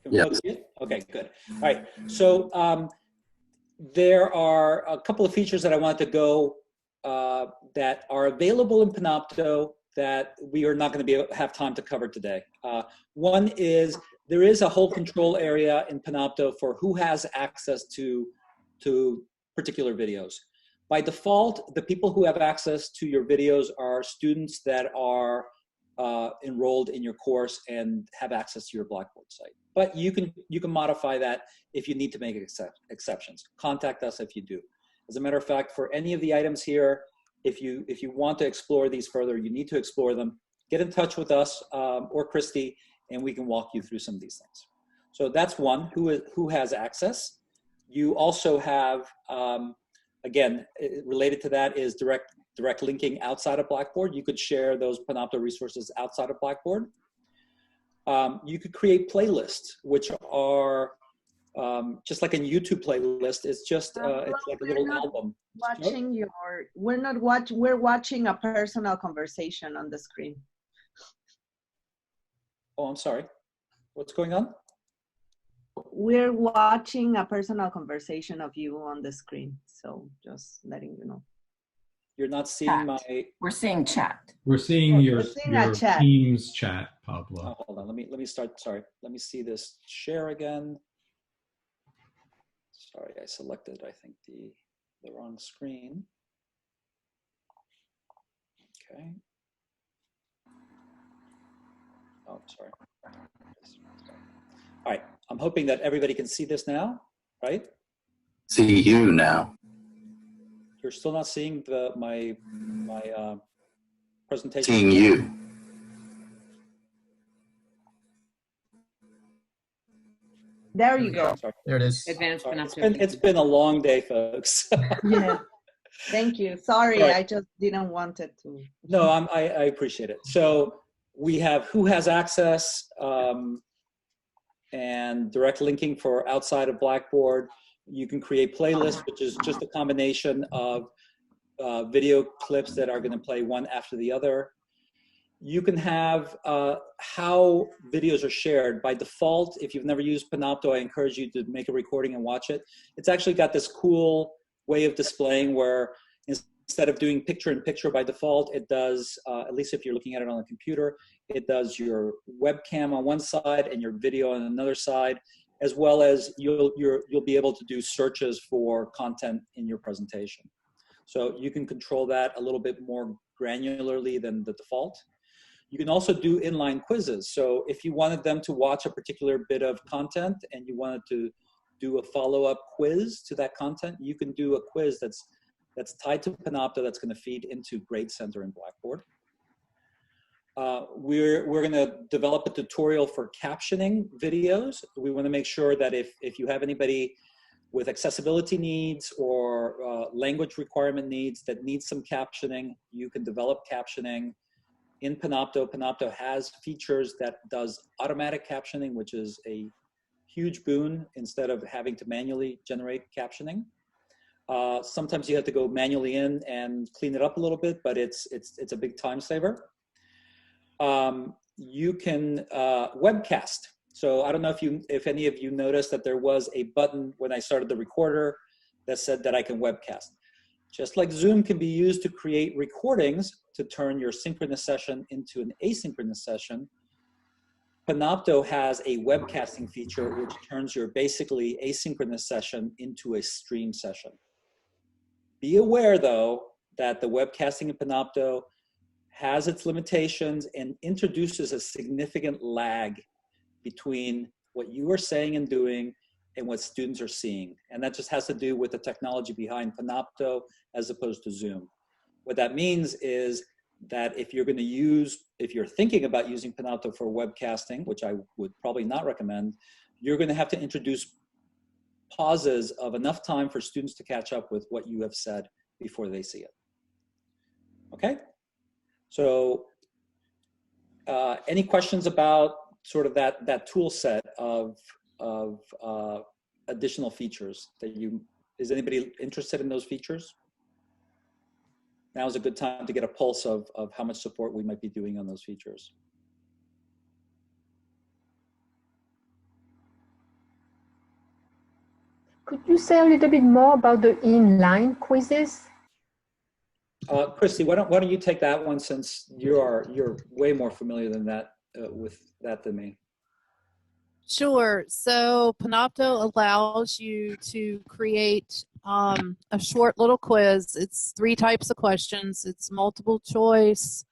Yes.
Okay, good. All right. So there are a couple of features that I wanted to go that are available in Panopto that we are not going to have time to cover today. One is there is a whole control area in Panopto for who has access to particular videos. By default, the people who have access to your videos are students that are enrolled in your course and have access to your Blackboard site. But you can modify that if you need to make exceptions. Contact us if you do. As a matter of fact, for any of the items here, if you want to explore these further, you need to explore them. Get in touch with us or Christy, and we can walk you through some of these things. So that's one, who has access. You also have, again, related to that is direct linking outside of Blackboard. You could share those Panopto resources outside of Blackboard. You could create playlists, which are just like a YouTube playlist. It's just it's like a little album.
We're watching a personal conversation on the screen.
Oh, I'm sorry. What's going on?
We're watching a personal conversation of you on the screen. So just letting you know.
You're not seeing my...
We're seeing chat.
We're seeing your Teams chat, Pablo.
Oh, hold on. Let me start. Sorry. Let me see this share again. Sorry, I selected, I think, the wrong screen. Okay. Oh, sorry. All right. I'm hoping that everybody can see this now, right?
See you now.
You're still not seeing my presentation?
Seeing you.
There you go.
Sorry.
There it is.
Advanced
It's been a long day, folks.
Yeah. Thank you. Sorry,
Right.
I just didn't want it to.
No, I appreciate it. So we have who has access and direct linking for outside of Blackboard. You can create playlists, which is just a combination of video clips that are going to play one after the other. You can have how videos are shared. By default, if you've never used Panopto, I encourage you to make a recording and watch it. It's actually got this cool way of displaying where instead of doing picture-in-picture by default, it does, at least if you're looking at it on a computer, it does your webcam on one side and your video on another side, as well as you'll be able to do searches for content in your presentation. So you can control that a little bit more granularly than the default. You can also do inline quizzes. So if you wanted them to watch a particular bit of content and you wanted to do a follow-up quiz to that content, you can do a quiz that's tied to Panopto that's going to feed into Grade Center and Blackboard. We're going to develop a tutorial for captioning videos. We want to make sure that if you have anybody with accessibility needs or language requirement needs that needs some captioning, you can develop captioning in Panopto. Panopto has features that does automatic captioning, which is a huge boon instead of having to manually generate captioning. Sometimes you have to go manually in and clean it up a little bit, but it's a big time saver. You can webcast. So I don't know if any of you noticed that there was a button when I started the recorder that said that I can webcast. Just like Zoom can be used to create recordings to turn your synchronous session into an asynchronous session, Panopto has a webcasting feature which turns your basically asynchronous session into a stream session. Be aware though that the webcasting in Panopto has its limitations and introduces a significant lag between what you are saying and doing and what students are seeing. And that just has to do with the technology behind Panopto as opposed to Zoom. What that means is that if you're thinking about using Panopto for webcasting, which I would probably not recommend, you're going to have to introduce pauses of enough time for students to catch up with what you have said before they see it. Okay? So any questions about sort of that tool set of additional features that is anybody interested in those features? Now is a good time to get a pulse of how much support we might be doing on those features.
Could you say a little bit more about the inline quizzes?
Christy, why don't you take that one, since you're way more familiar than that with that than me.
Sure. So Panopto allows you to create a short little quiz. It's 3 types of questions. It's multiple choice,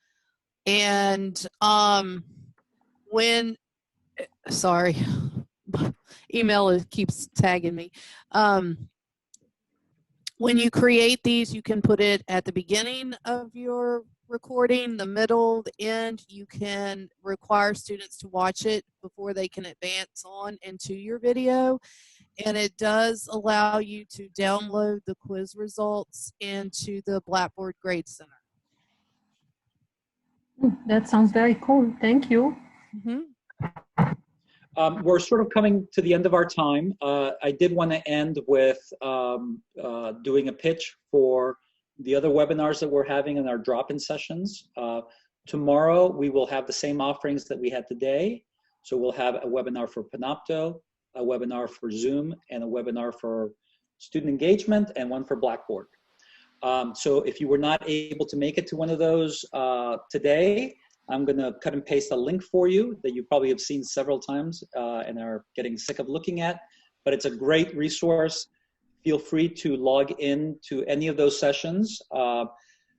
and sorry, email keeps tagging me. When you create these, you can put it at the beginning of your recording, the middle, the end. You can require students to watch it before they can advance on into your video. And it does allow you to download the quiz results into the Blackboard Grade Center.
That sounds very cool. Thank you.
Mm-hmm.
We're sort of coming to the end of our time. I did want to end with doing a pitch for the other webinars that we're having in our drop-in sessions. Tomorrow, we will have the same offerings that we had today. So we'll have a webinar for Panopto, a webinar for Zoom, and a webinar for student engagement, and one for Blackboard. So if you were not able to make it to one of those today, I'm going to cut and paste a link for you that you probably have seen several times and are getting sick of looking at, but it's a great resource. Feel free to log in to any of those sessions.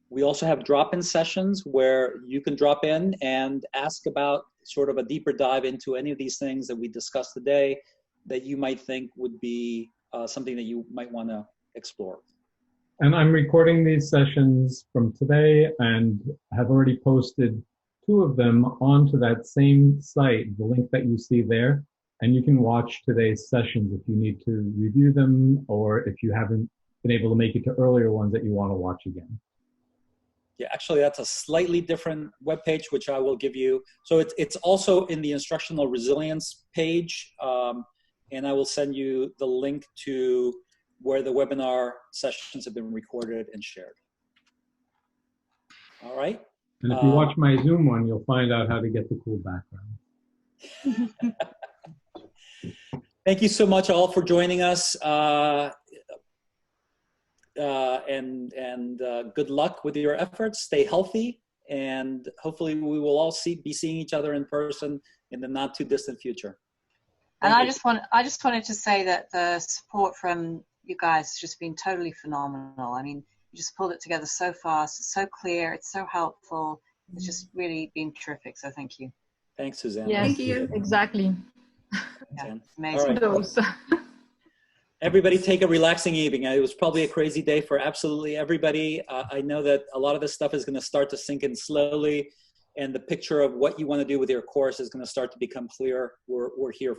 We also have drop-in sessions where you can drop in and ask about sort of a deeper dive into any of these things that we discussed today that you might think would be something that you might want to explore.
And I'm recording these sessions from today and have already posted 2 of them onto that same site, the link that you see there. And you can watch today's sessions if you need to review them, or if you haven't been able to make it to earlier ones that you want to watch again.
Yeah, actually, that's a slightly different webpage, which I will give you. So it's also in the instructional resilience page, and I will send you the link to where the webinar sessions have been recorded and shared. All right.
And if you watch my Zoom one, you'll find out how to get the cool background.
Thank you so much all for joining us. Good luck with your efforts. Stay healthy, and hopefully we will all be seeing each other in person in the not too distant future.
And I just wanted to say that the support from you guys has just been totally phenomenal. I mean, you just pulled it together so fast. It's so clear. It's so helpful. It's just really been terrific. So thank you.
Thanks, Suzanne.
Yes, thank you. Exactly.
Yeah, amazing.
All right. Everybody take a relaxing evening. It was probably a crazy day for absolutely everybody. I know that a lot of this stuff is going to start to sink in slowly, and the picture of what you want to do with your course is going to start to become clear. We're here